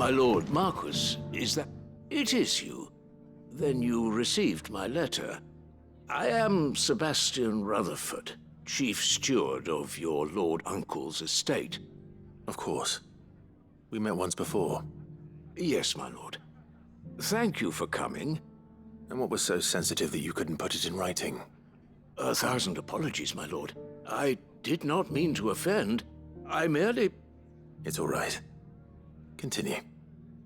My lord Marquis, is that... It is you. Then you received my letter. I am Sebastian Rutherford, Chief Steward of your Lord Uncle's estate. Of course. We met once before. Yes, my lord. Thank you for coming. And what was so sensitive that you couldn't put it in writing? 1,000 apologies, my lord. I did not mean to offend. I merely... It's all right. Continue.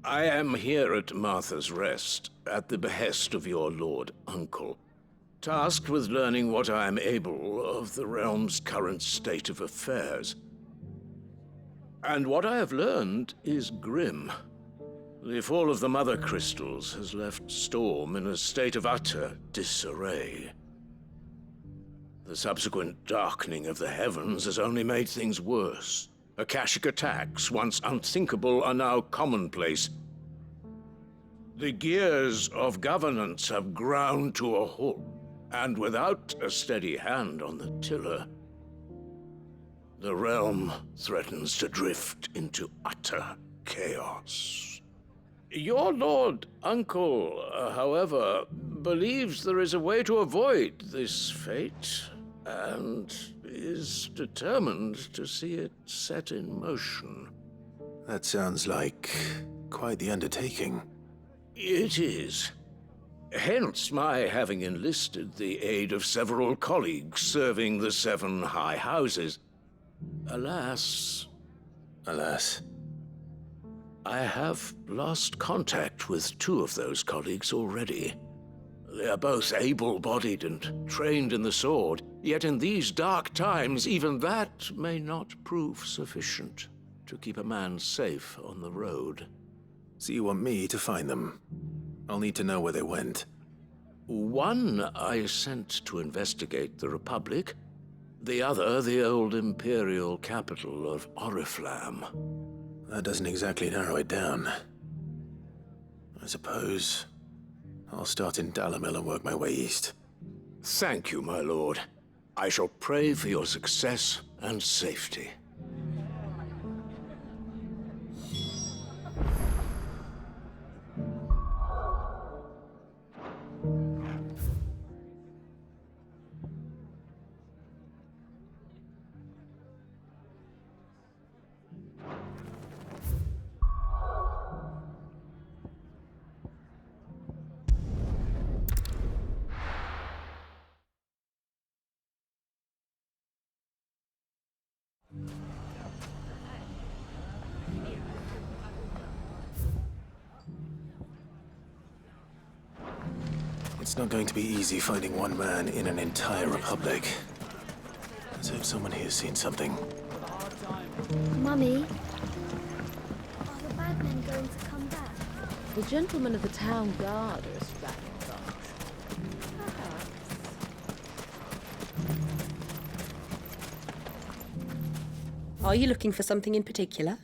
I am here at Martha's Rest, at the behest of your Lord Uncle, tasked with learning what I am able of the realm's current state of affairs. And what I have learned is grim. The fall of the Mother Crystals has left Storm in a state of utter disarray. The subsequent darkening of the heavens has only made things worse. Akashic attacks, once unthinkable, are now commonplace. The gears of governance have ground to a halt, and without a steady hand on the tiller, the realm threatens to drift into utter chaos. Your Lord Uncle, however, believes there is a way to avoid this fate, and is determined to see it set in motion. That sounds like quite the undertaking. It is. Hence my having enlisted the aid of several colleagues serving the 7 high houses. Alas, I have lost contact with 2 of those colleagues already. They are both able-bodied and trained in the sword, yet in these dark times, even that may not prove sufficient to keep a man safe on the road. So you want me to find them? I'll need to know where they went. One I sent to investigate the Republic, the other the old Imperial capital of Oriflamme. That doesn't exactly narrow it down. I suppose I'll start in Dalamil and work my way east. Thank you, my lord. I shall pray for your success and safety. It's not going to be easy finding one man in an entire republic. Let's hope someone here's seen something. Mummy, are the bad men going to come back? The gentlemen of the town guard are a strapping bunch. Perhaps. Are you looking for something in particular?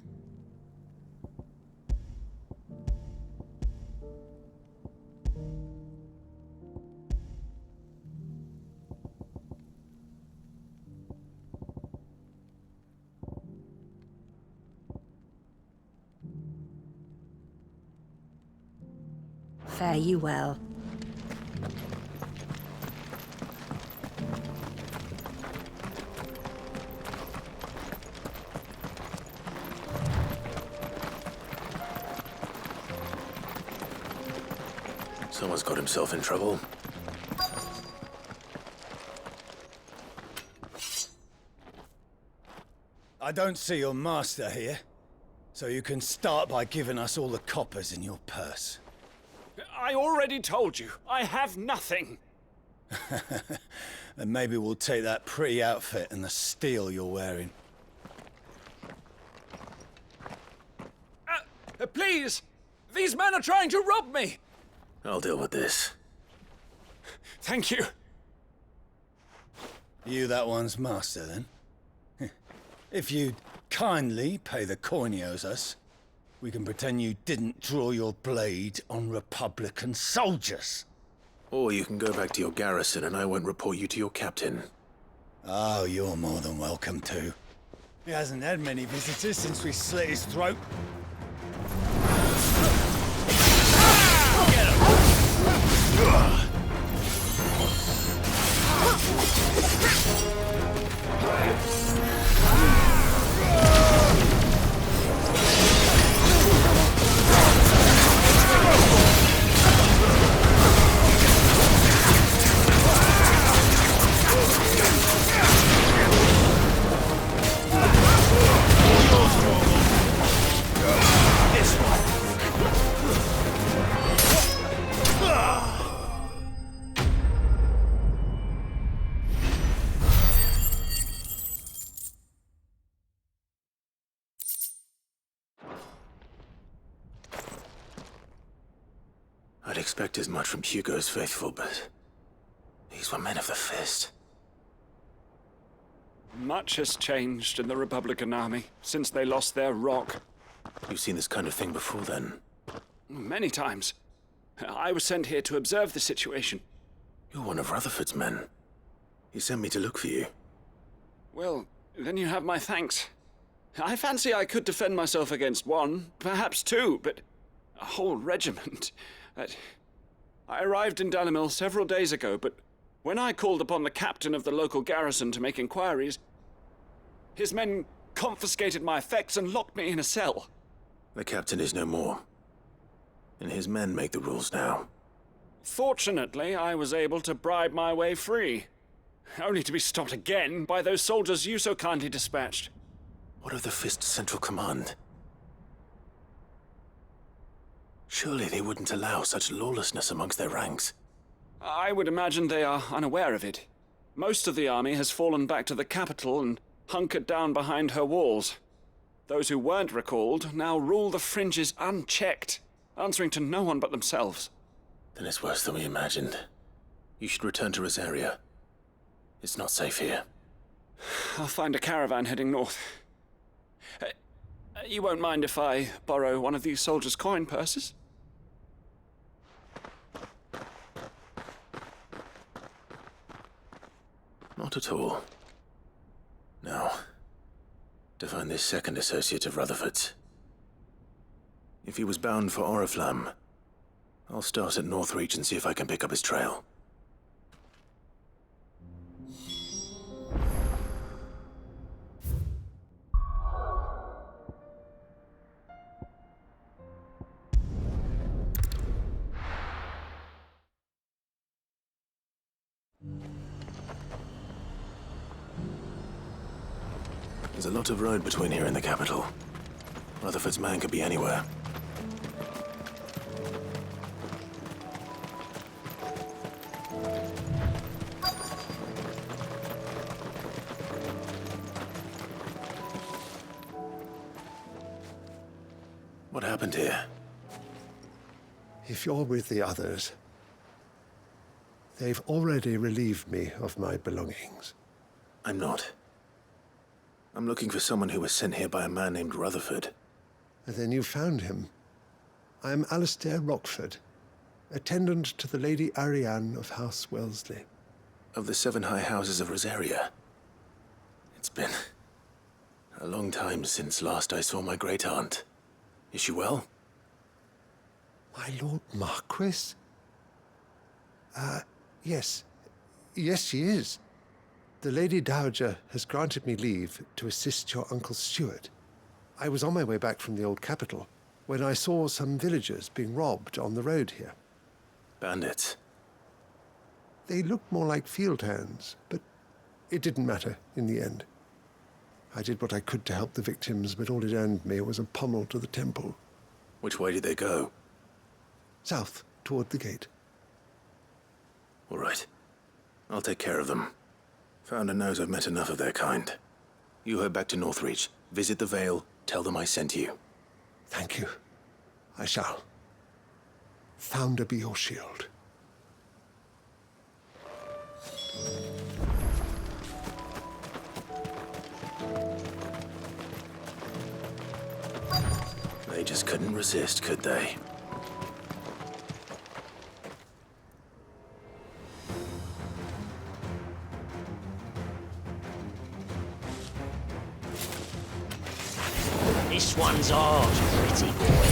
Fare you well. Someone's got himself in trouble. I don't see your master here, so you can start by giving us all the coppers in your purse. I already told you, I have nothing. Then maybe we'll take that pretty outfit and the steel you're wearing. Please! These men are trying to rob me! I'll deal with this. Thank you. You that one's master, then? If you'd kindly pay the coin he owes us, we can pretend you didn't draw your blade on Republican soldiers. Or you can go back to your garrison and I won't report you to your captain. Oh, you're more than welcome to. He hasn't had many visitors since we slit his throat. I'd expect as much from Hugo's faithful, but these were men of the fist. Much has changed in the Republican army since they lost their rock. You've seen this kind of thing before, then? Many times. I was sent here to observe the situation. You're one of Rutherford's men. He sent me to look for you. Well, then you have my thanks. I fancy I could defend myself against one, perhaps two, but a whole regiment. I arrived in Dalimil several days ago, but when I called upon the captain of the local garrison to make inquiries, his men confiscated my effects and locked me in a cell. The captain is no more, and his men make the rules now. Fortunately, I was able to bribe my way free, only to be stopped again by those soldiers you so kindly dispatched. What of the Fist's central command? Surely they wouldn't allow such lawlessness amongst their ranks. I would imagine they are unaware of it. Most of the army has fallen back to the capital and hunkered down behind her walls. Those who weren't recalled now rule the fringes unchecked, answering to no one but themselves. Then it's worse than we imagined. You should return to Rosaria. It's not safe here. I'll find a caravan heading north. You won't mind if I borrow one of these soldiers' coin purses? Not at all. Now, to find this second associate of Rutherford's. If he was bound for Oriflamme, I'll start at Northreach and see if I can pick up his trail. There's a lot of road between here and the capital. Rutherford's man could be anywhere. What happened here? If you're with the others, they've already relieved me of my belongings. I'm not. I'm looking for someone who was sent here by a man named Rutherford. And then you found him. I am Alistair Rockford, attendant to the Lady Ariane of House Wellesley. Of the 7 high houses of Rosaria. It's been a long time since last I saw my great-aunt. Is she well? My Lord Marquis? Yes. Yes, she is. The Lady Dowager has granted me leave to assist your Uncle Stuart. I was on my way back from the old capital when I saw some villagers being robbed on the road here. Bandits? They looked more like field hands, but it didn't matter in the end. I did what I could to help the victims, but all it earned me was a pommel to the temple. Which way did they go? South, toward the gate. All right. I'll take care of them. Founder knows I've met enough of their kind. You head back to Northreach, visit the Vale, tell them I sent you. Thank you. I shall. Founder be your shield. They just couldn't resist, could they? This one's ours, pretty boy.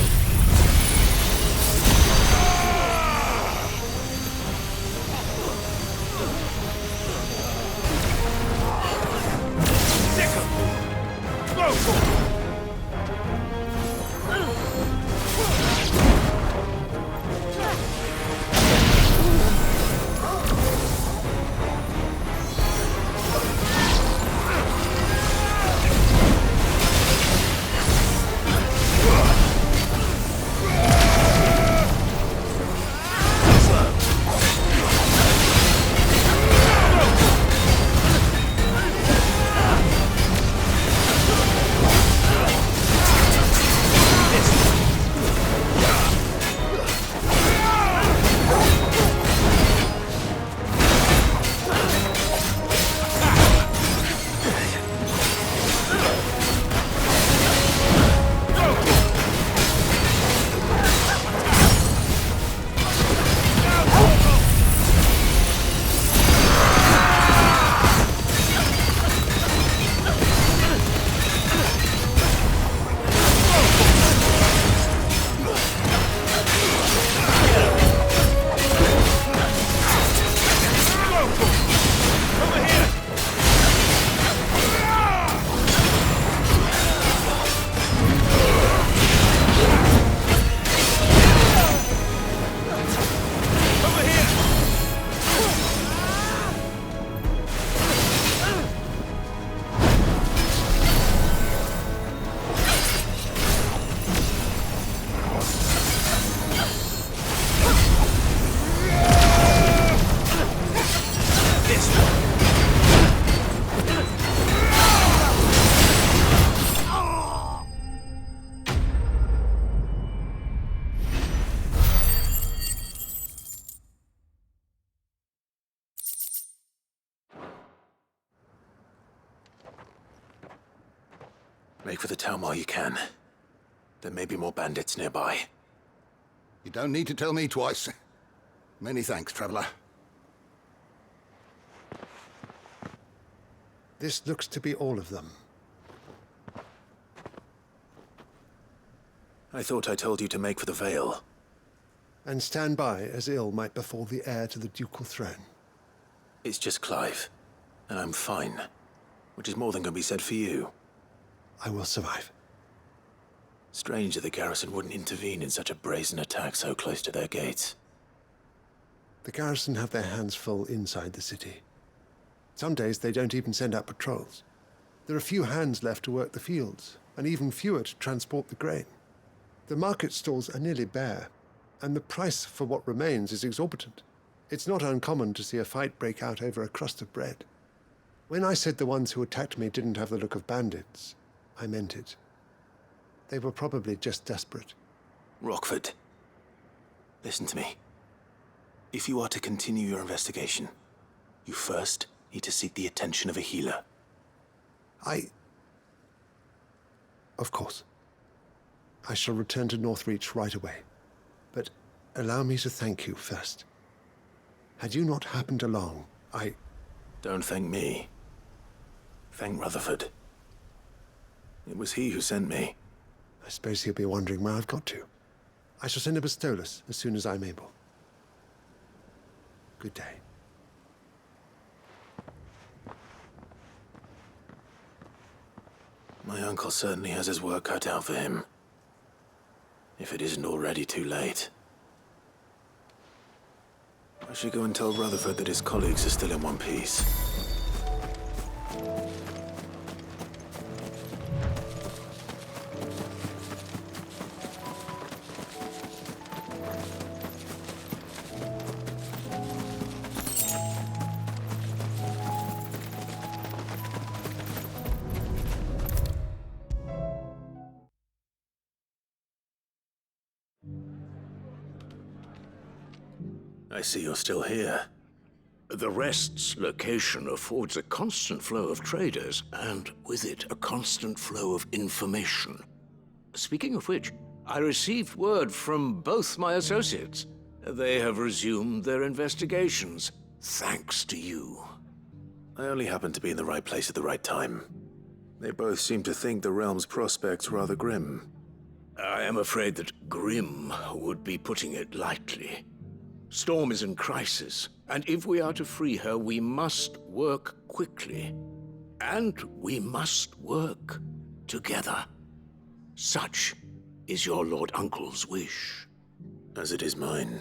Make for the town while you can. There may be more bandits nearby. You don't need to tell me twice. Many thanks, traveler. This looks to be all of them. I thought I told you to make for the Vale. And stand by as ill might befall the heir to the ducal throne. It's just Clive, and I'm fine. Which is more than can be said for you. I will survive. Strange that the garrison wouldn't intervene in such a brazen attack so close to their gates. The garrison have their hands full inside the city. Some days they don't even send out patrols. There are few hands left to work the fields, and even fewer to transport the grain. The market stalls are nearly bare, and the price for what remains is exorbitant. It's not uncommon to see a fight break out over a crust of bread. When I said the ones who attacked me didn't have the look of bandits, I meant it. They were probably just desperate. Rockford, listen to me. If you are to continue your investigation, you first need to seek the attention of a healer. Of course. I shall return to Northreach right away. But allow me to thank you first. Had you not happened along, Don't thank me. Thank Rutherford. It was he who sent me. I suppose he'll be wondering where I've got to. I shall send a Bastolus as soon as I'm able. Good day. My uncle certainly has his work cut out for him. If it isn't already too late. I should go and tell Rutherford that his colleagues are still in one piece. I see you're still here. The Rest's location affords a constant flow of traders, and with it, a constant flow of information. Speaking of which, I received word from both my associates. They have resumed their investigations, thanks to you. I only happened to be in the right place at the right time. They both seem to think the realm's prospects rather grim. I am afraid that grim would be putting it lightly. Storm is in crisis, and if we are to free her, we must work quickly. And we must work together. Such is your Lord Uncle's wish. As it is mine.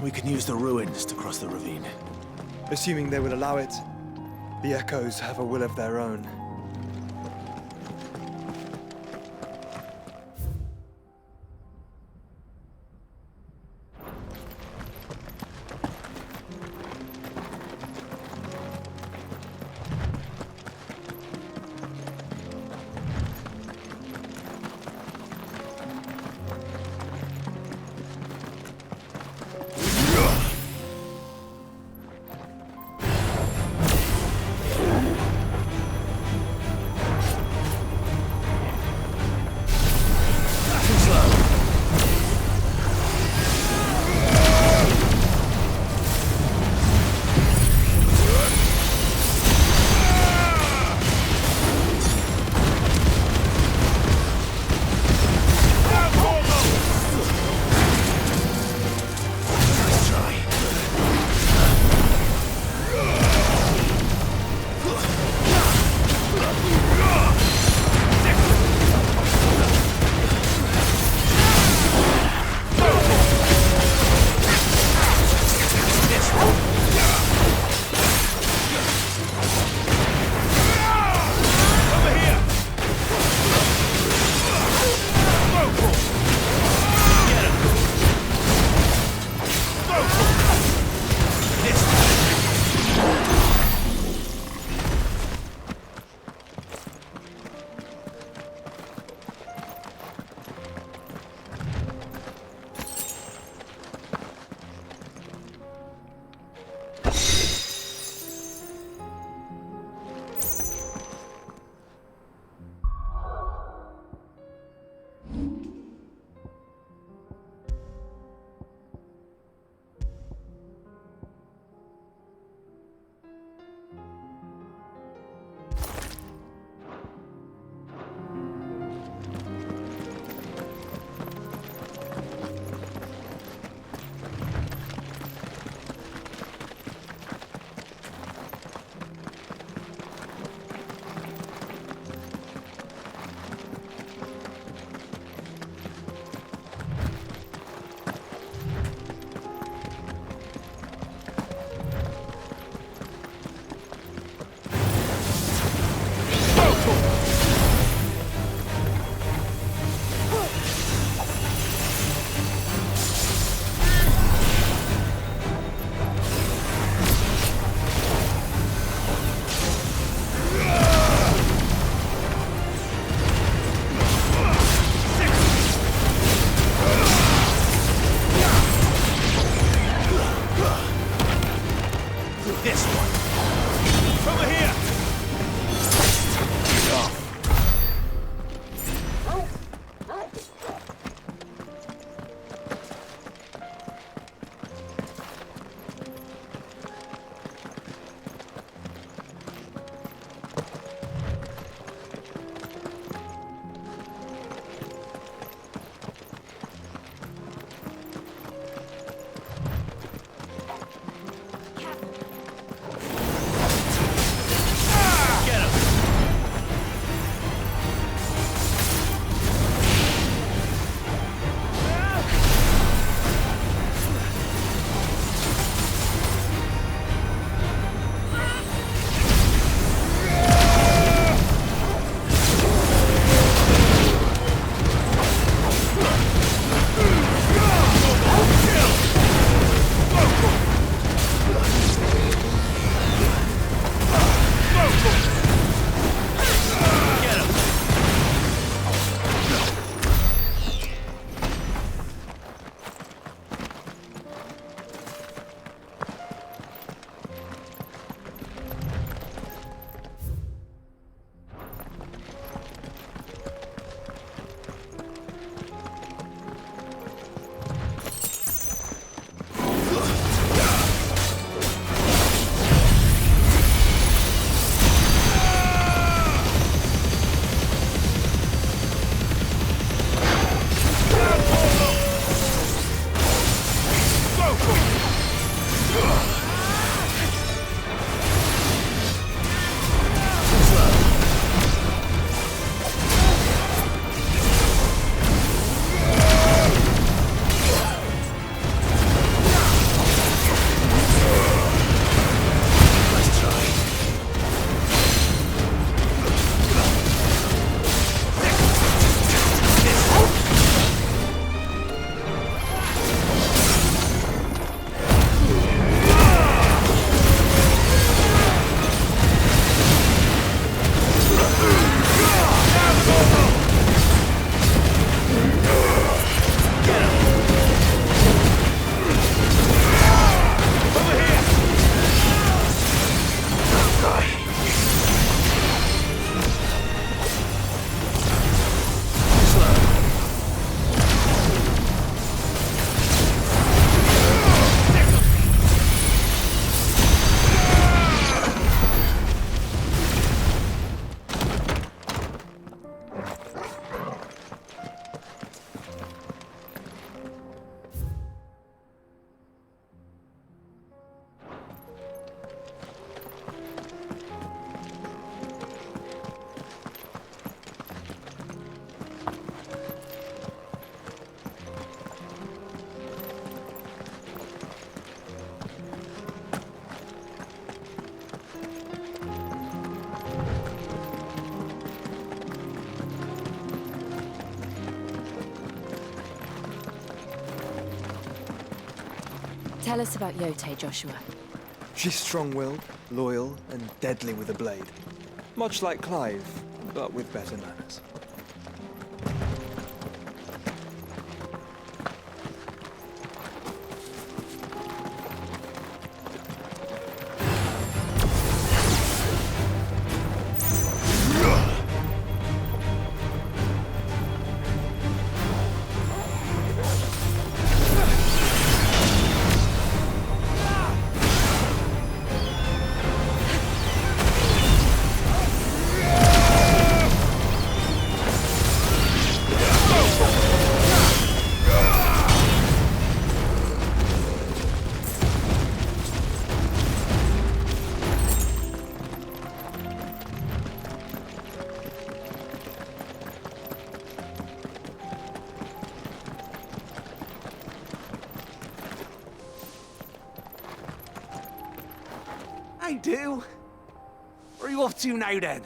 We can use the ruins to cross the ravine. Assuming they will allow it, the echoes have a will of their own. Tell us about Yote, Joshua. She's strong-willed, loyal, and deadly with a blade. Much like Clive, but with better manners. I do. Where are you off to now, then?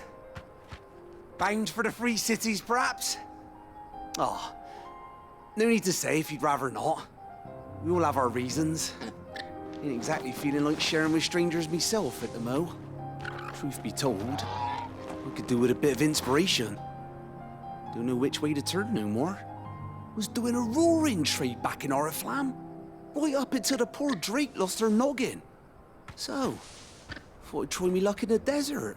Bound for the Free Cities, perhaps? Oh, no need to say if you'd rather not. We all have our reasons. Ain't exactly feeling like sharing with strangers myself at the mo. Truth be told, I could do with a bit of inspiration. Don't know which way to turn no more. Was doing a roaring trade back in Oriflamme. Right up until the poor Drake lost her noggin. So, thought I'd try me luck in the desert.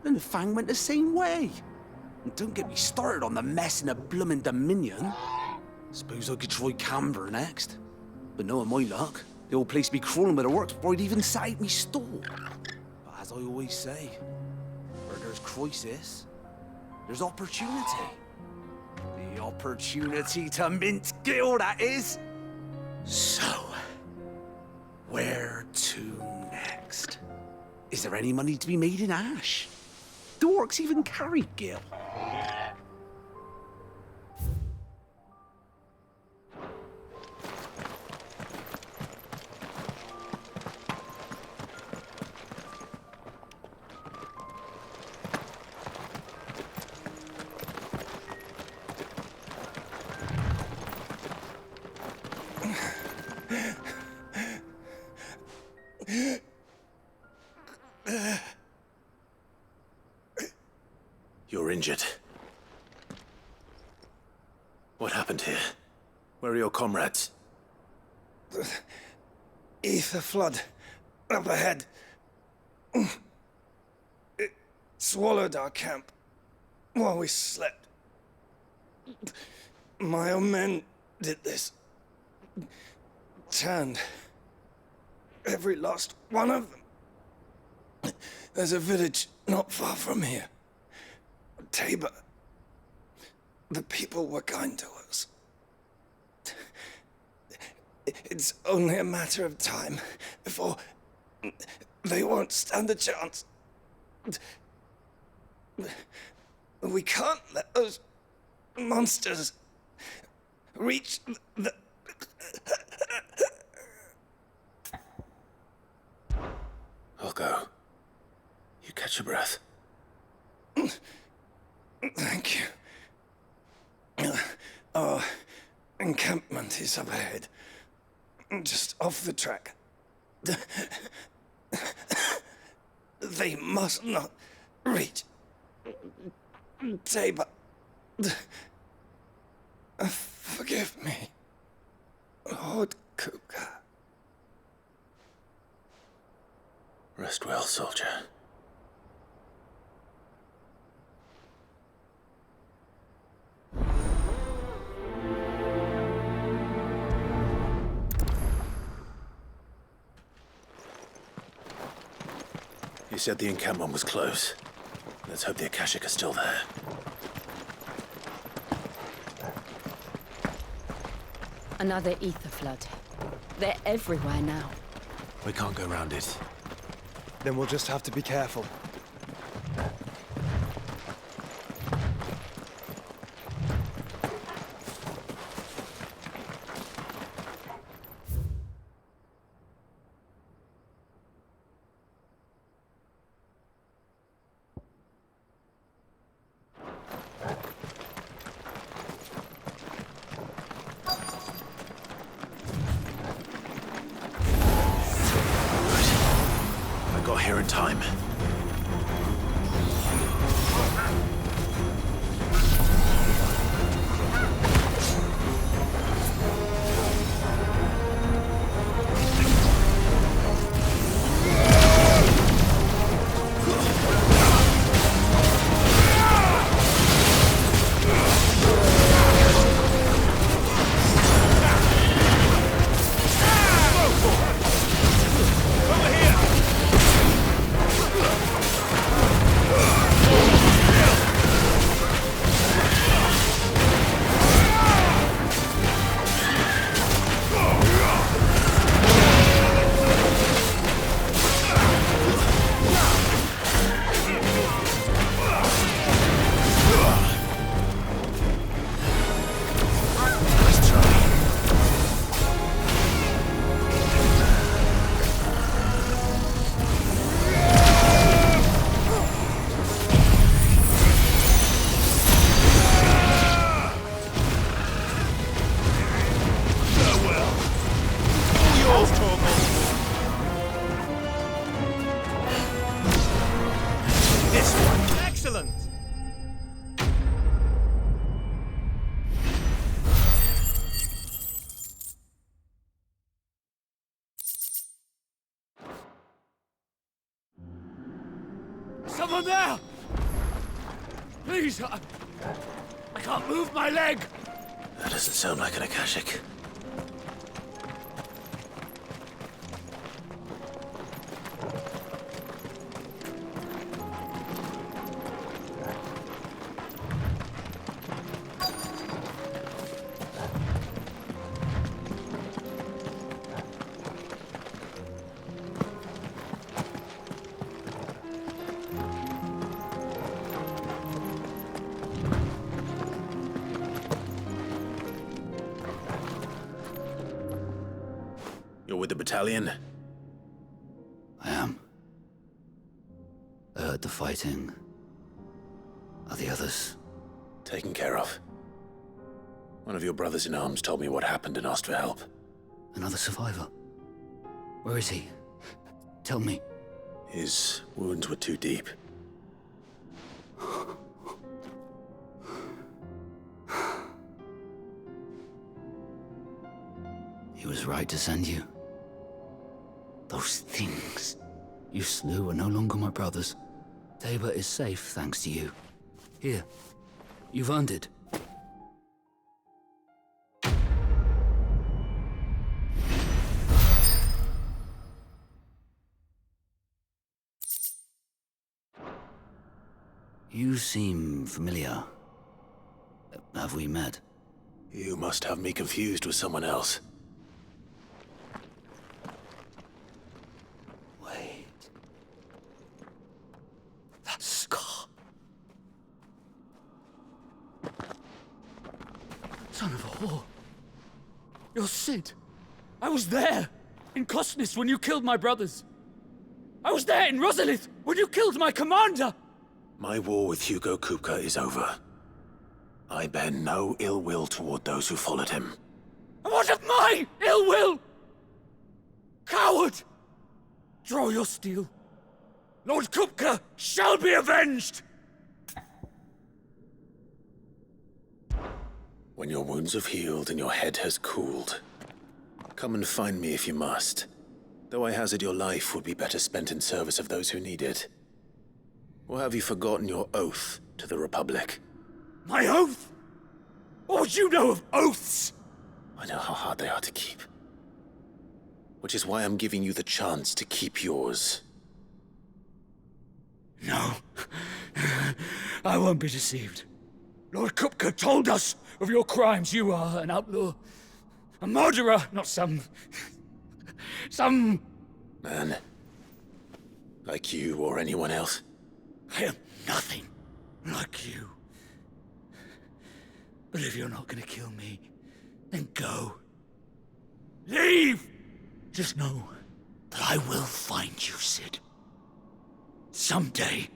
And the Fang went the same way. And don't get me started on the mess in the bloomin' Dominion. Suppose I could try Canberra next. But knowing my luck, the old place be crawling with the works before I'd even sat out me stall. But as I always say, where there's crisis, there's opportunity. The opportunity to mint Gil, that is. So, where to next? Is there any money to be made in Ash? Do orcs even carry Gil? You're injured. What happened here? Where are your comrades? Ether flood. Up ahead. It swallowed our camp while we slept. My own men did this. Turned. Every last one of them. There's a village not far from here. Tabor. The people were kind to us. It's only a matter of time before they won't stand a chance. We can't let those monsters reach the... I'll go. You catch your breath. Thank you. Our encampment is up ahead. Just off the track. They must not reach Tabor. Forgive me, Lord Kuka. Rest well, soldier. You said the encampment was close. Let's hope the Akashic are still there. Another ether flood. They're everywhere now. We can't go around it. Then we'll just have to be careful. in time. Someone there! Please, I can't move my leg! That doesn't sound like an Akashic. You're with the battalion? I am. I heard the fighting. Are the others? Taken care of. One of your brothers in arms told me what happened and asked for help. Another survivor? Where is he? Tell me. His wounds were too deep. He was right to send you. Those things you slew are no longer my brothers. Tabor is safe thanks to you. Here, you've earned it. You seem familiar. Have we met? You must have me confused with someone else. Wait. That scar. Son of a whore. You're Sid. I was there, in Costness, when you killed my brothers. I was there in Rosalith, when you killed my commander! My war with Hugo Kupka is over. I bear no ill will toward those who followed him. And what of my ill will? Coward! Draw your steel. Lord Kupka shall be avenged! When your wounds have healed and your head has cooled, come and find me if you must. Though I hazard your life would be better spent in service of those who need it. Or have you forgotten your oath to the Republic? My oath? What would you know of oaths? I know how hard they are to keep. Which is why I'm giving you the chance to keep yours. No. I won't be deceived. Lord Kupka told us of your crimes. You are an outlaw. A murderer, not some man. Like you or anyone else. I am nothing like you. But if you're not gonna kill me, then go. Leave! Just know that I will find you, Sid. Someday.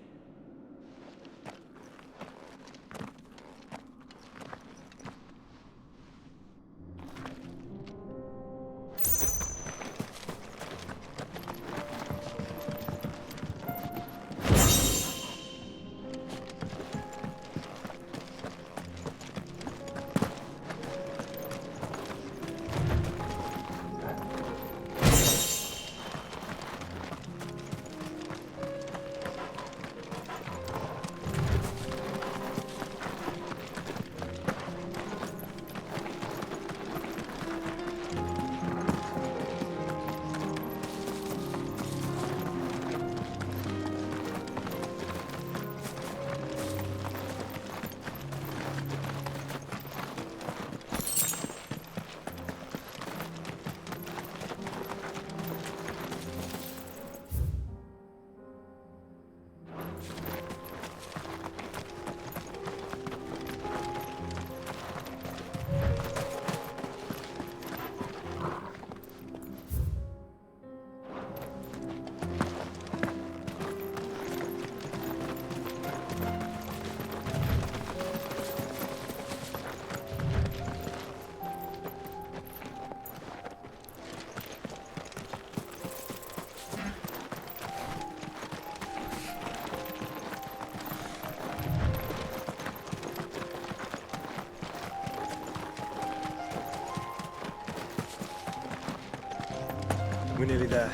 We're nearly there.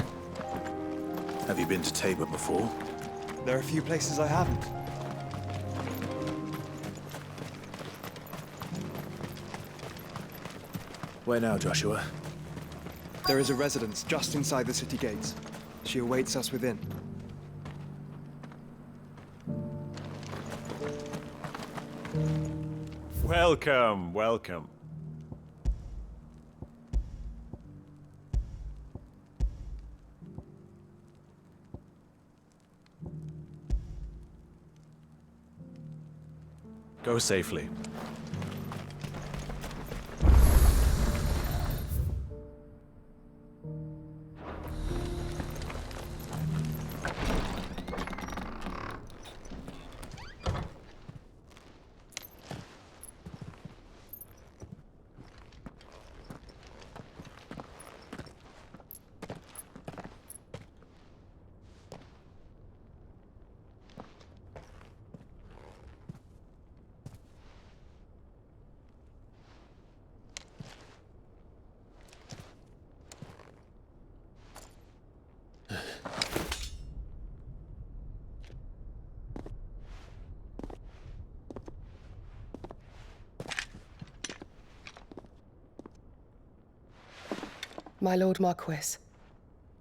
Have you been to Tabor before? There are a few places I haven't. Where now, Joshua? There is a residence just inside the city gates. She awaits us within. Welcome, welcome. Go safely. My Lord Marquis,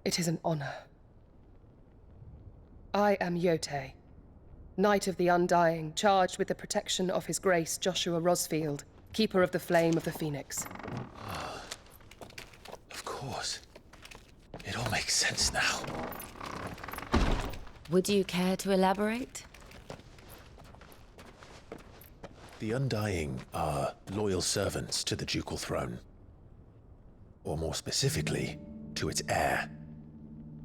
it is an honor. I am Yote, Knight of the Undying, charged with the protection of His Grace Joshua Rosfield, Keeper of the Flame of the Phoenix. Of course. It all makes sense now. Would you care to elaborate? The Undying are loyal servants to the ducal throne. Or more specifically, to its heir.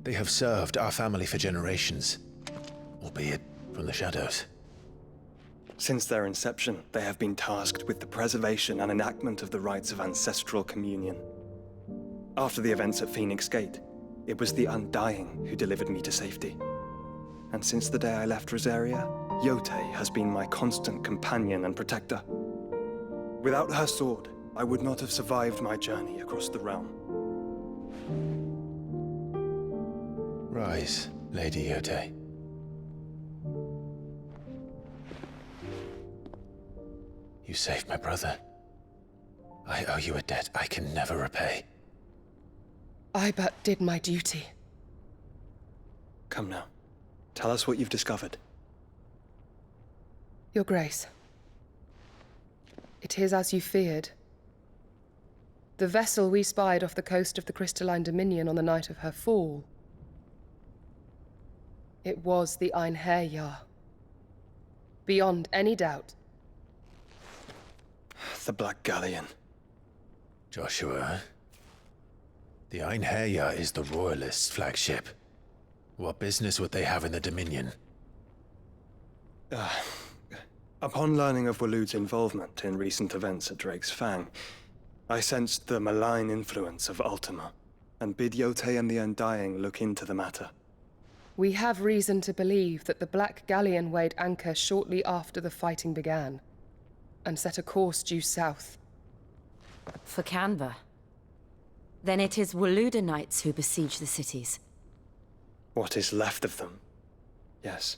They have served our family for generations, albeit from the shadows. Since their inception, they have been tasked with the preservation and enactment of the rites of ancestral communion. After the events at Phoenix Gate, it was the Undying who delivered me to safety. And since the day I left Rosaria, Yote has been my constant companion and protector. Without her sword, I would not have survived my journey across the realm. Rise, Lady Yote. You saved my brother. I owe you a debt I can never repay. I but did my duty. Come now. Tell us what you've discovered. Your Grace. It is as you feared. The vessel we spied off the coast of the Crystalline Dominion on the night of her fall. It was the Einherjar. Beyond any doubt. The Black Galleon. Joshua, the Einherjar is the Royalists' flagship. What business would they have in the Dominion? Upon learning of Waloed's involvement in recent events at Drake's Fang, I sensed the malign influence of Ultima, and bid Yote and the Undying look into the matter. We have reason to believe that the Black Galleon weighed anchor shortly after the fighting began, and set a course due south. For Canva. Then it is Waloed Knights who besiege the cities. What is left of them? Yes.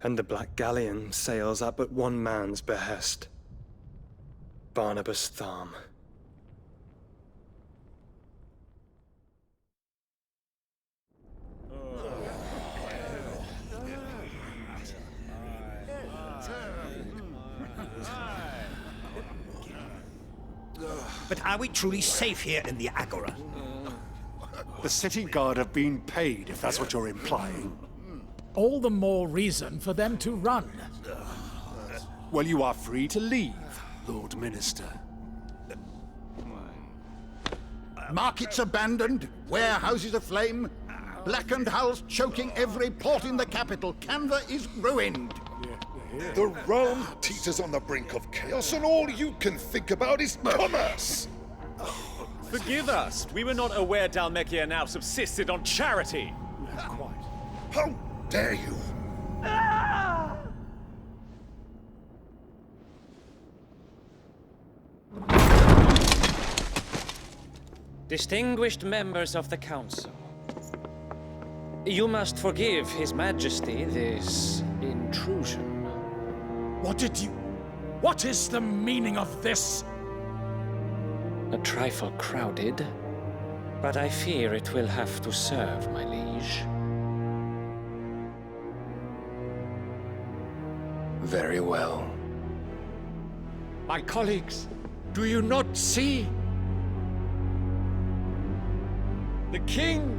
And the Black Galleon sails at but one man's behest. Barnabas Tharm. But are we truly safe here in the Agora? The city guard have been paid, if that's what you're implying. All the more reason for them to run. Well, you are free to leave, Lord Minister. Markets abandoned, warehouses aflame, blackened hulls choking every port in the capital. Canva is ruined. The realm teeters on the brink of chaos, and all you can think about is commerce! Forgive us. We were not aware Dhalmekia now subsisted on charity. How dare you? Distinguished members of the Council, you must forgive His Majesty this intrusion. What is the meaning of this? A trifle crowded, but I fear it will have to serve, my liege. Very well. My colleagues, do you not see? The king!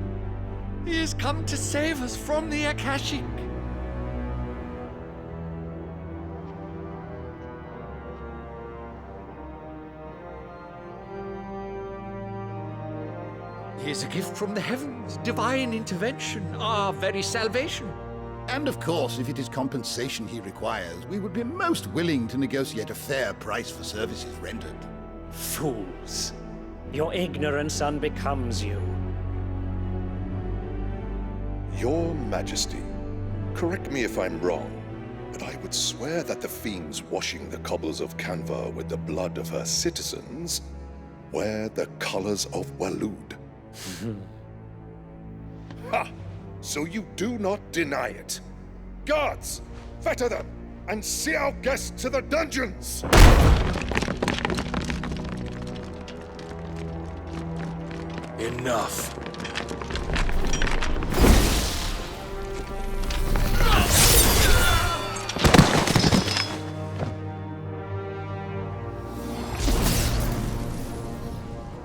He has come to save us from the Akashic! He is a gift from the heavens, divine intervention, our very salvation. And of course, if it is compensation he requires, we would be most willing to negotiate a fair price for services rendered. Fools! Your ignorance unbecomes you. Your Majesty, correct me if I'm wrong, but I would swear that the fiends washing the cobbles of Canva with the blood of her citizens wear the colors of Waloed. Ha! So you do not deny it. Guards, fetter them, and see our guests to the dungeons! Enough.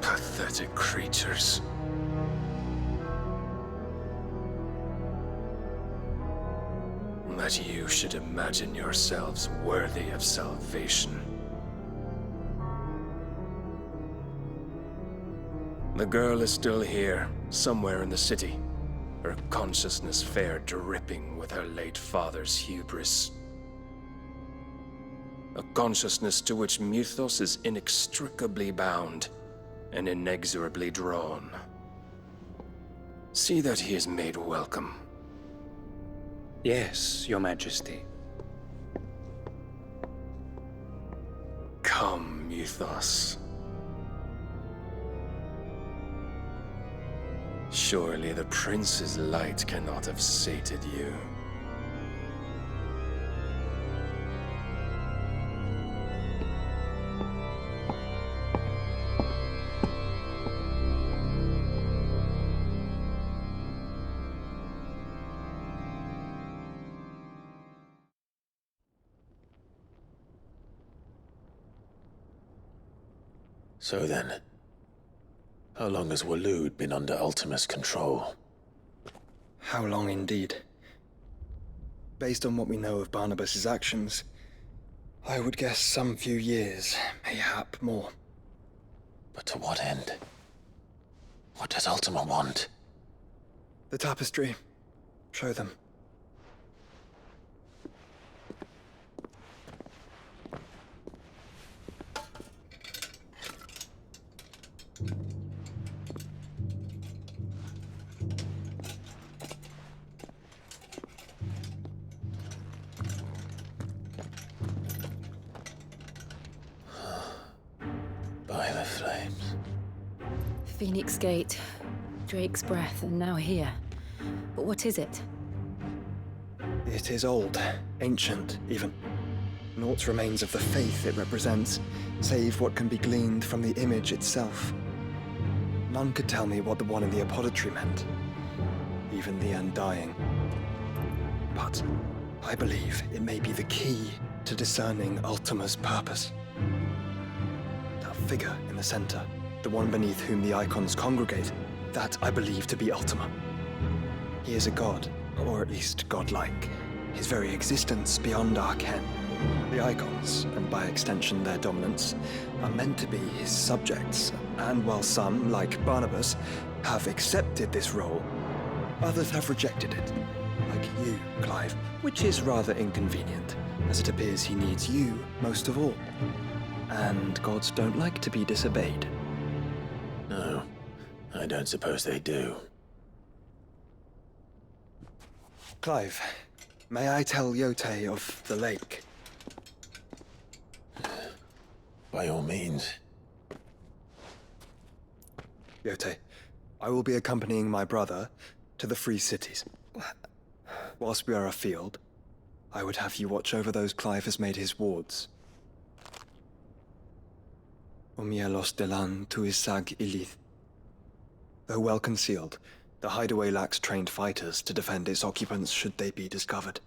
Pathetic creatures. That you should imagine yourselves worthy of salvation. The girl is still here, somewhere in the city, her consciousness fair dripping with her late father's hubris. A consciousness to which Mythos is inextricably bound and inexorably drawn. See that he is made welcome. Yes, Your Majesty. Come, Mythos. Surely the prince's light cannot have sated you. So then, how long has Waloed been under Ultima's control? How long indeed? Based on what we know of Barnabas's actions, I would guess some few years, mayhap more. But to what end? What does Ultima want? The tapestry. Show them. By the flames. Phoenix Gate, Drake's Breath, and now here. But what is it? It is old, ancient, even. Naught remains of the faith it represents, save what can be gleaned from the image itself. None could tell me what the one in the apothecary meant, even the Undying. But I believe it may be the key to discerning Ultima's purpose. That figure in the center, the one beneath whom the icons congregate, that I believe to be Ultima. He is a god, or at least godlike, his very existence beyond our ken. The icons, and by extension their dominance, are meant to be his subjects, and while some, like Barnabas, have accepted this role, others have rejected it, like you, Clive, which is rather inconvenient, as it appears he needs you most of all. And gods don't like to be disobeyed. No, I don't suppose they do. Clive, may I tell Yote of the lake? By all means. Yote, I will be accompanying my brother to the Free Cities. Whilst we are afield, I would have you watch over those Clive has made his wards. Omielos delan tuisag ilith. Though well concealed, the hideaway lacks trained fighters to defend its occupants should they be discovered.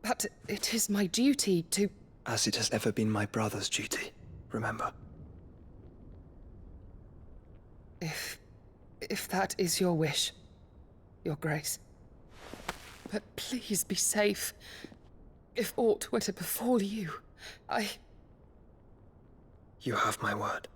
But it is my duty to... As it has ever been my brother's duty, remember. If that is your wish, Your Grace. But please be safe. If aught were to befall you, You have my word.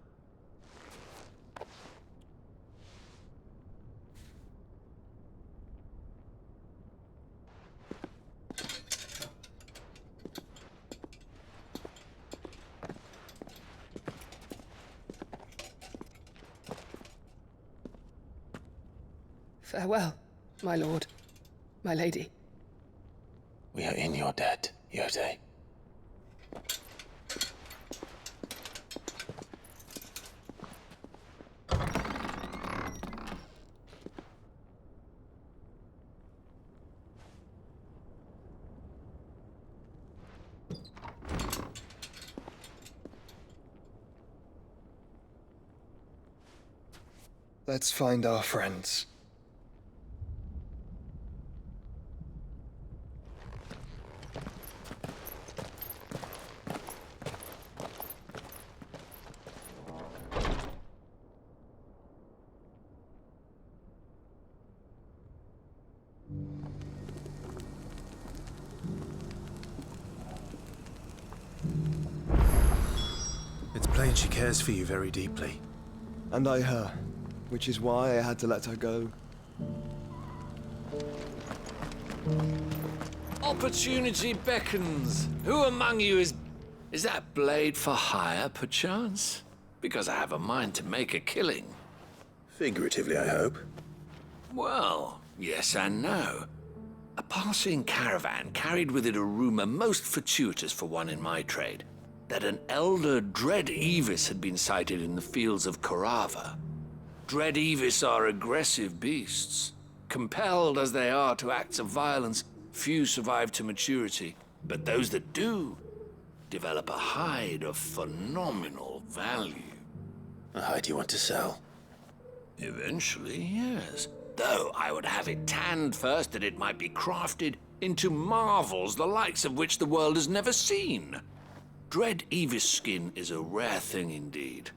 Farewell, my lord, my lady. We are in your debt, Yote. Let's find our friends. It's plain she cares for you very deeply. And I her, which is why I had to let her go. Opportunity beckons. Who among you is that blade for hire, perchance? Because I have a mind to make a killing. Figuratively, I hope. Well, yes and no. A passing caravan carried with it a rumor most fortuitous for one in my trade, that an elder Dread Evis had been sighted in the fields of Korava. Dread Evis are aggressive beasts. Compelled as they are to acts of violence, few survive to maturity, but those that do develop a hide of phenomenal value. A hide you want to sell? Eventually, yes. Though I would have it tanned first that it might be crafted into marvels the likes of which the world has never seen. Dread Evis skin is a rare thing indeed.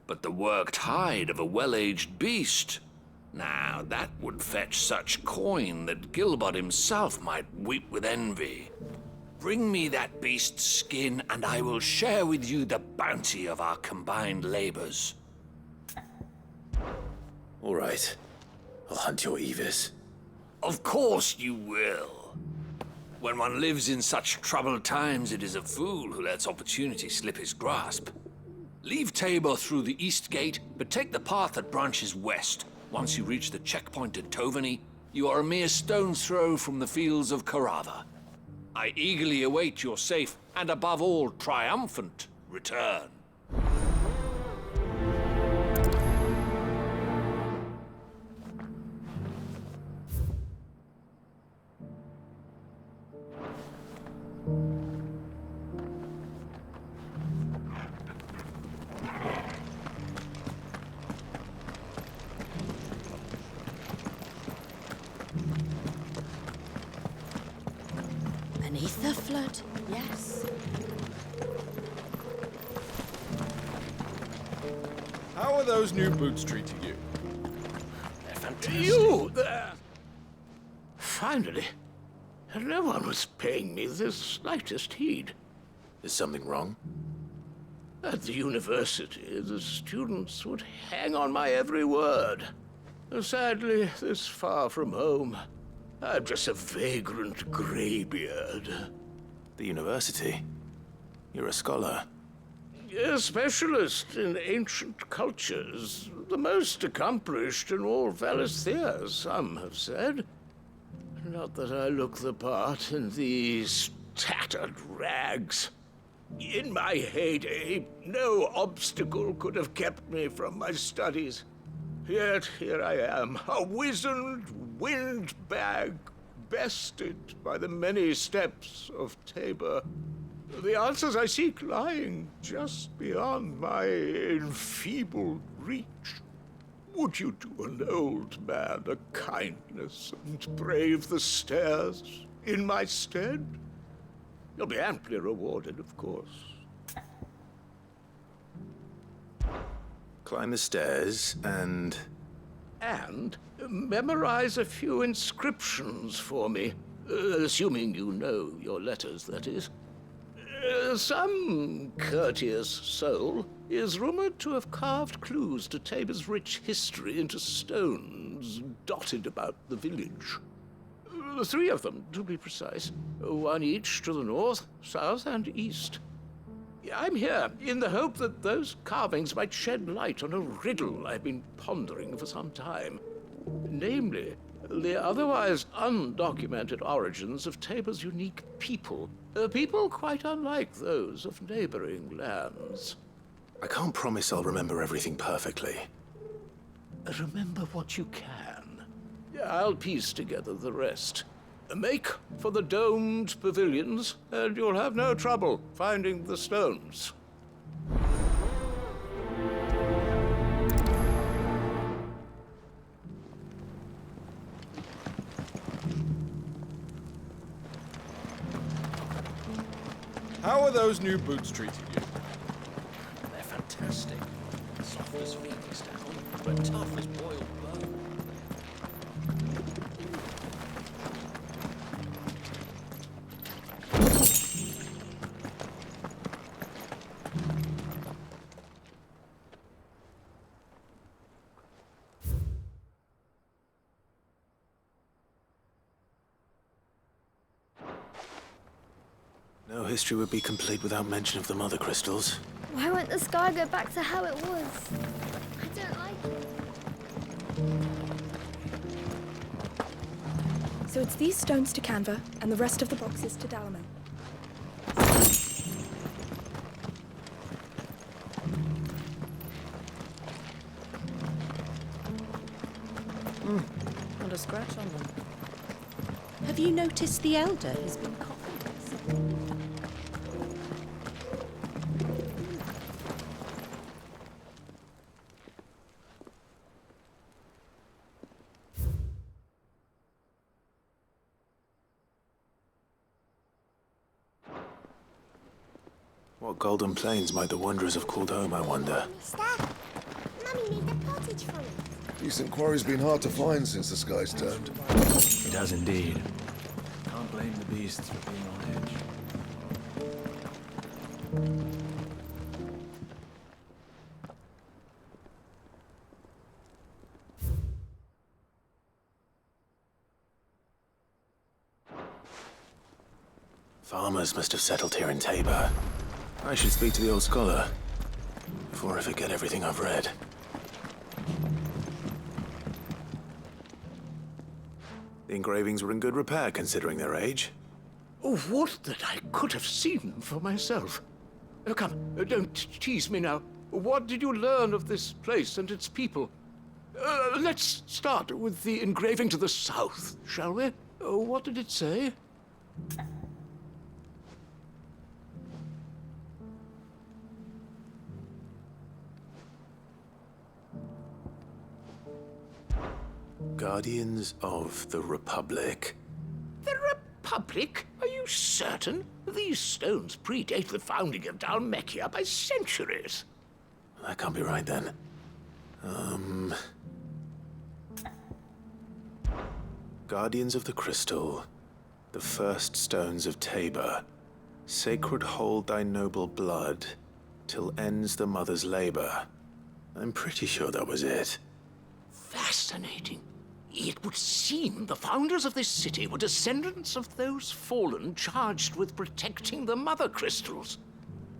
But the worked hide of a well-aged beast, now that would fetch such coin that Gilbert himself might weep with envy. Bring me that beast's skin, and I will share with you the bounty of our combined labors. All right. I'll hunt your Evis. Of course you will. When one lives in such troubled times, it is a fool who lets opportunity slip his grasp. Leave Tabor through the east gate, but take the path that branches west. Once you reach the checkpoint at Tovany, you are a mere stone's throw from the fields of Korava. I eagerly await your safe, and above all, triumphant return. Beneath the flood, yes. How are those new boots treating you? They're fantastic. You there! Finally. No one was paying me the slightest heed. Is something wrong? At the university, the students would hang on my every word. Sadly, this far from home, I'm just a vagrant graybeard. The university? You're a scholar. A specialist in ancient cultures. The most accomplished in all Valisthea, some have said. Not that I look the part in these tattered rags. In my heyday, no obstacle could have kept me from my studies. Yet here I am, a wizened windbag, bested by the many steps of Tabor. The answers I seek lying just beyond my enfeebled reach. Would you do an old man a kindness and brave the stairs in my stead? You'll be amply rewarded, of course. Climb the stairs and... And memorize a few inscriptions for me, assuming you know your letters, that is. Some courteous soul is rumored to have carved clues to Tabor's rich history into stones dotted about the village. 3 of them, to be precise. 1 each to the north, south, and east. I'm here in the hope that those carvings might shed light on a riddle I've been pondering for some time. Namely, the otherwise undocumented origins of Tabor's unique people. People quite unlike those of neighboring lands. I can't promise I'll remember everything perfectly. Remember what you can. I'll piece together the rest. Make for the domed pavilions, and you'll have no trouble finding the stones. How are those new boots treating you? They're fantastic. Soft as phoenix down, but tough as boiled bone. No history would be complete without mention of the mother crystals. Why won't the sky go back to how it was? I don't like it. So it's these stones to Canva, and the rest of the boxes to Dalamo. Not a scratch on them. Have you noticed the elder has been coughing? What golden plains might the wanderers have called home, I wonder? Mummy made the pottage from it. Decent quarry's been hard to find since the sky's turned. It has indeed. Can't blame the beasts for being on edge. Farmers must have settled here in Tabor. I should speak to the old scholar before I forget everything I've read. The engravings were in good repair considering their age. Oh, would that I could have seen them for myself. Come, don't tease me now. What did you learn of this place and its people? Let's start with the engraving to the south, shall we? What did it say? Guardians of the Republic. The Republic? Are you certain? These stones predate the founding of Dhalmekia by centuries. That can't be right, then. Guardians of the Crystal. The first stones of Tabor. Sacred hold thy noble blood, till ends the mother's labor. I'm pretty sure that was it. Fascinating. It would seem the founders of this city were descendants of those fallen charged with protecting the mother crystals.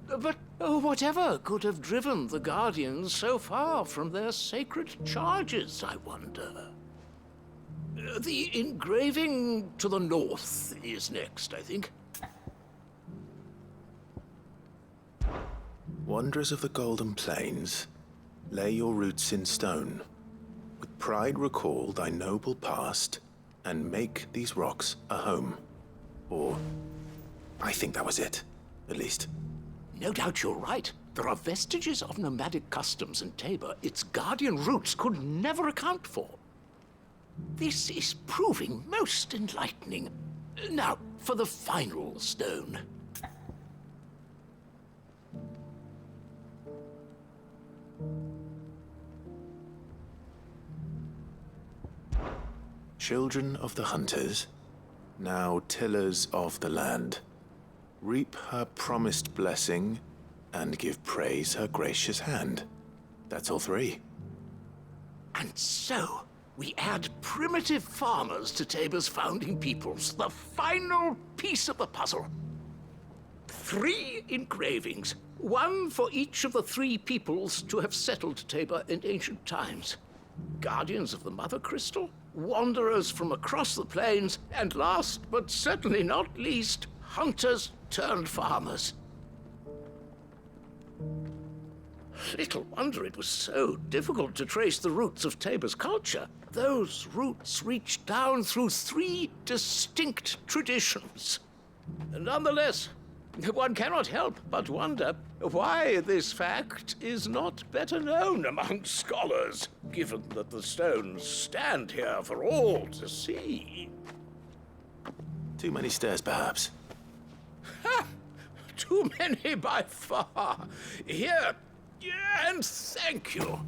But whatever could have driven the Guardians so far from their sacred charges, I wonder? The engraving to the north is next, I think. Wanderers of the Golden Plains, lay your roots in stone. pride recall thy noble past, and make these rocks a home. Or, I think that was it, at least. No doubt you're right. There are vestiges of nomadic customs in Tabor its guardian roots could never account for. This is proving most enlightening. Now, for the final stone. Children of the hunters, now tillers of the land, reap her promised blessing and give praise her gracious hand. That's all three. And so, we add primitive farmers to Tabor's founding peoples, the final piece of the puzzle. 3 engravings, one for each of the 3 peoples to have settled Tabor in ancient times. Guardians of the Mother Crystal, wanderers from across the plains, and last but certainly not least, hunters turned farmers. Little wonder it was so difficult to trace the roots of Tabor's culture. Those roots reach down through 3 distinct traditions. Nonetheless, one cannot help but wonder why this fact is not better known among scholars, given that the stones stand here for all to see. Too many stairs, perhaps. Ha! Too many by far. Here, and thank you.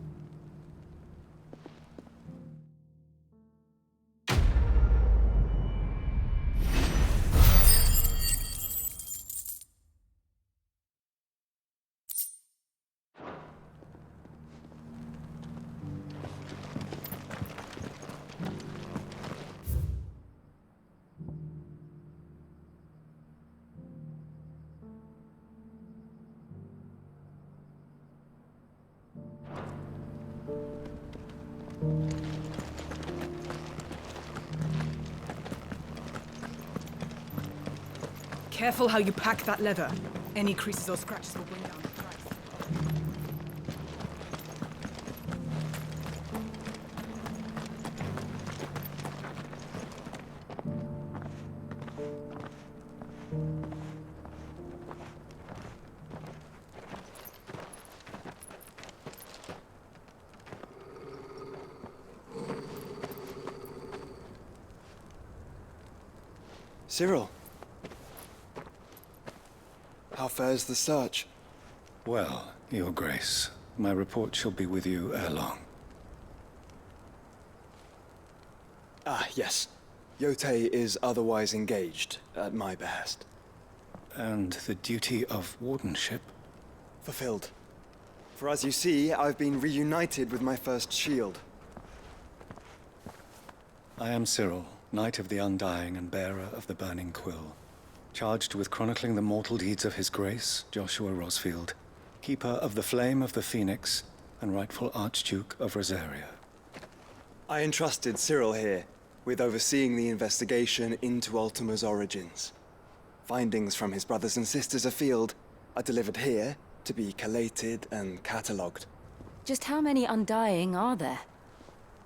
Careful how you pack that leather. Any creases or scratches will bring down the price. Cyril. How fares the search? Well, Your Grace, my report shall be with you ere long. Ah, yes. Yotei is otherwise engaged, at my behest. And the duty of wardenship? Fulfilled. For as you see, I've been reunited with my first shield. I am Cyril, Knight of the Undying and bearer of the Burning Quill, charged with chronicling the mortal deeds of His Grace, Joshua Rosfield, Keeper of the Flame of the Phoenix, and rightful Archduke of Rosaria. I entrusted Cyril here with overseeing the investigation into Ultima's origins. Findings from his brothers and sisters afield are delivered here to be collated and catalogued. Just how many Undying are there?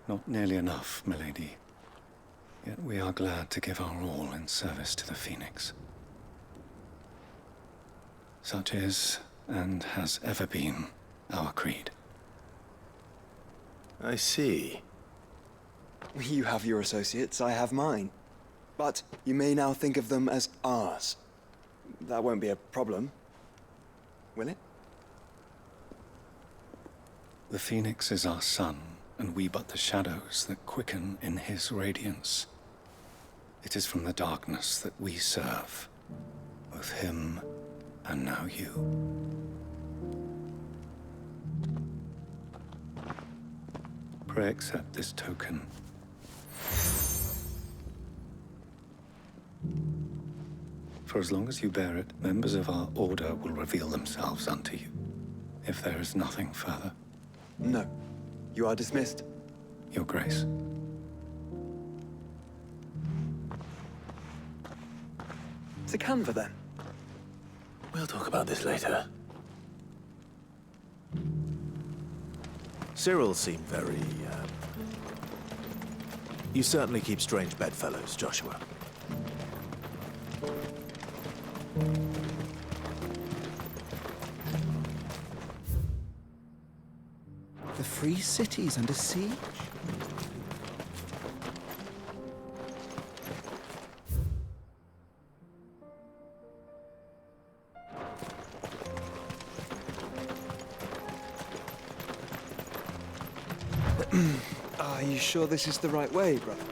Not nearly enough, milady. Yet we are glad to give our all in service to the Phoenix. Such is, and has ever been, our creed. I see. You have your associates, I have mine. But you may now think of them as ours. That won't be a problem, will it? The Phoenix is our sun, and we but the shadows that quicken in his radiance. It is from the darkness that we serve, both him and now you. Pray accept this token. For as long as you bear it, members of our order will reveal themselves unto you. If there is nothing further. No. You are dismissed. Your Grace. To Canva, then. We'll talk about this later. Cyril seemed very, You certainly keep strange bedfellows, Joshua. The free cities under siege? Are you sure this is the right way, brother?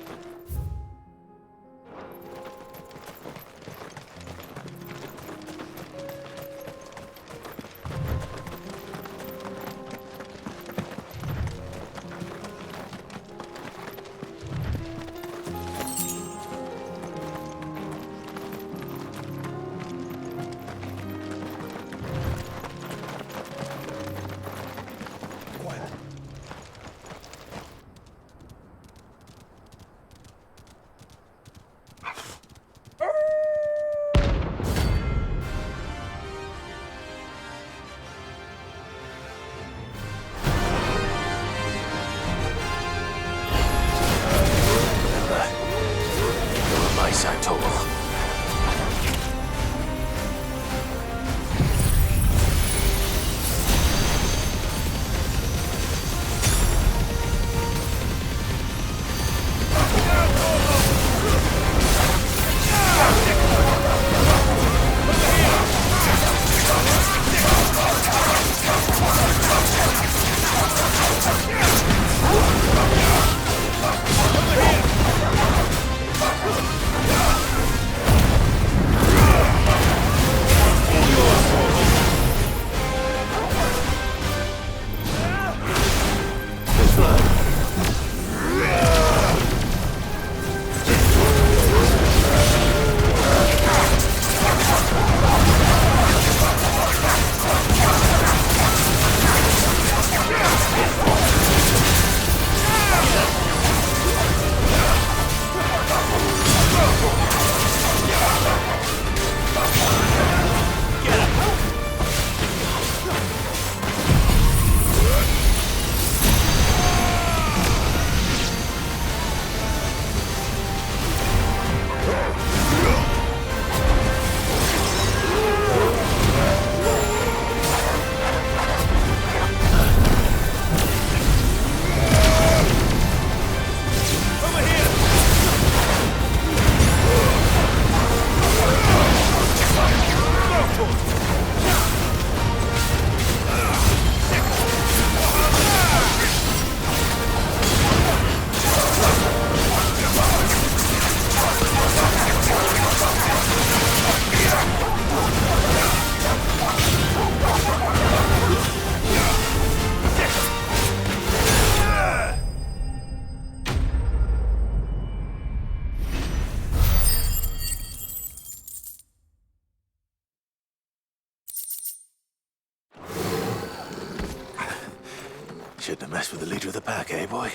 Shouldn't have messed with the leader of the pack, eh, boy?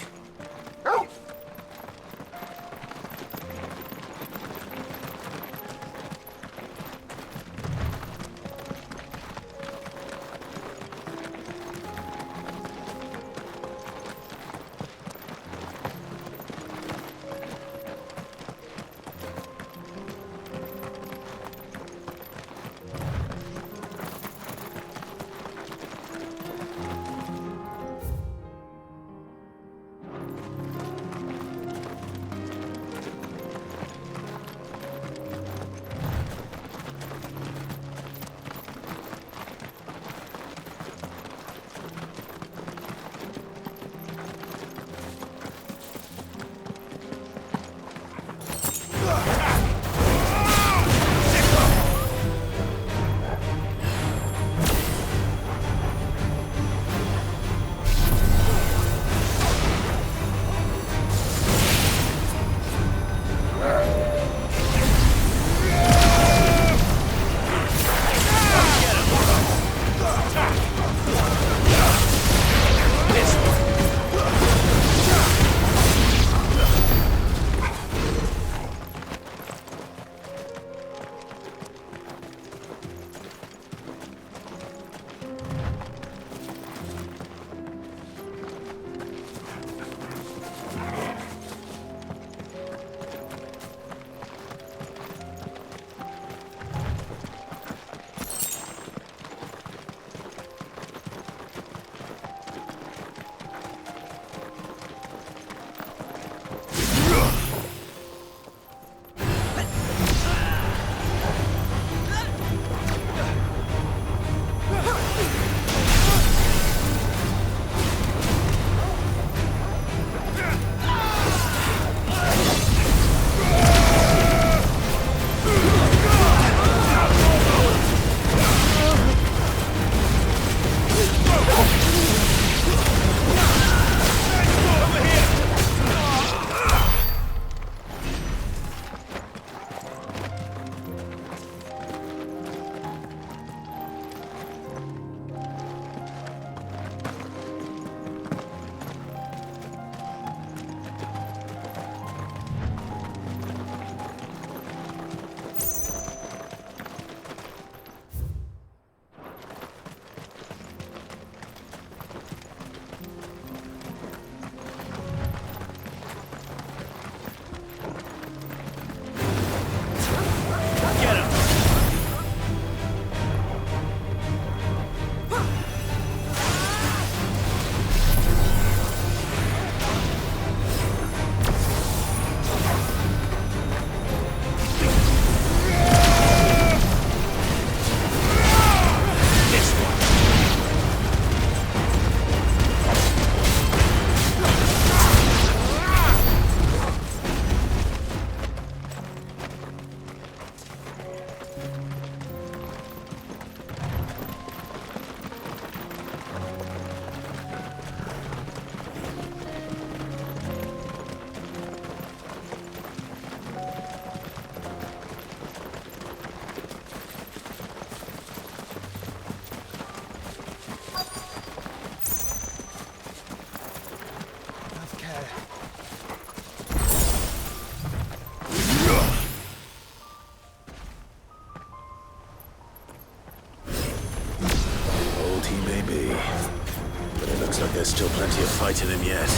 Still plenty of fight in him yet.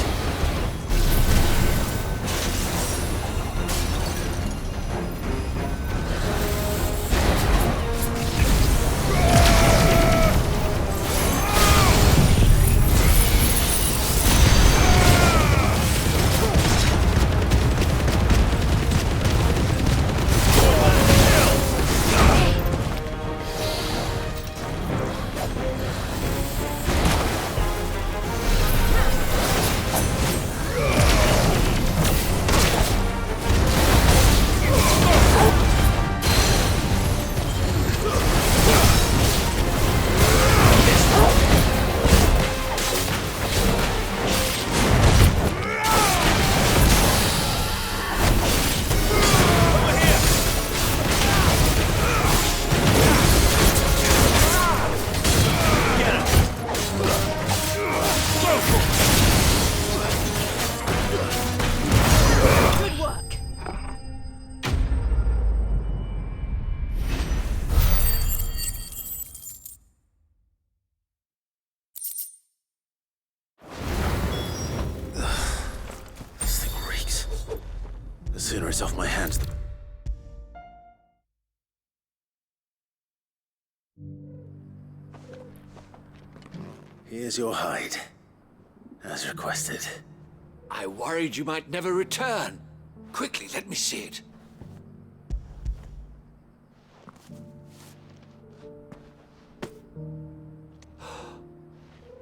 The sooner it's off my hands, the... Here's your hide, as requested. I worried you might never return. Quickly, let me see it.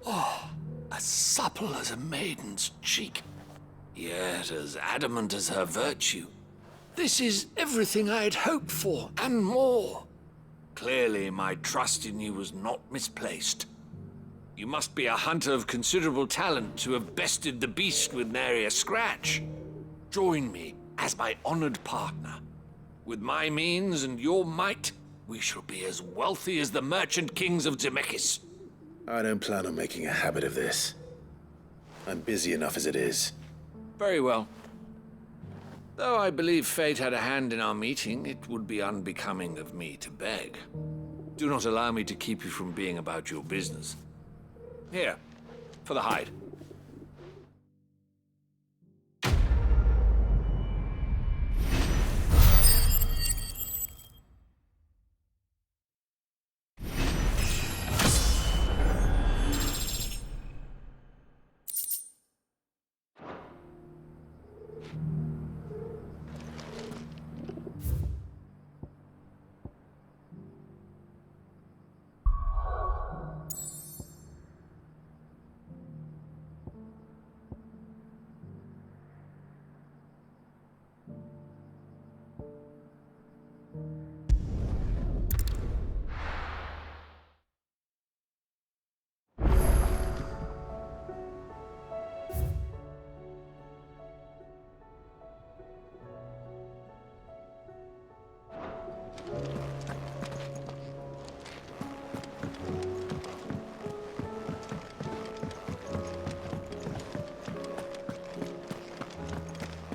Oh, as supple as a maiden's cheek, yet as adamant as her virtue. This is everything I had hoped for, and more. Clearly, my trust in you was not misplaced. You must be a hunter of considerable talent to have bested the beast with nary a scratch. Join me as my honored partner. With my means and your might, we shall be as wealthy as the merchant kings of Zemeckis. I don't plan on making a habit of this. I'm busy enough as it is. Very well. Though I believe fate had a hand in our meeting, it would be unbecoming of me to beg. Do not allow me to keep you from being about your business. Here, for the hide.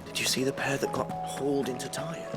Did you see the pair that got hauled into tires?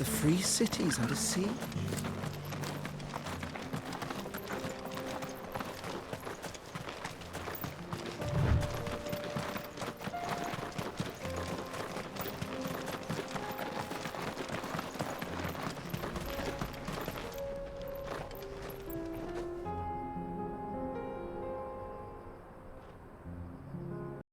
The free cities and a sea?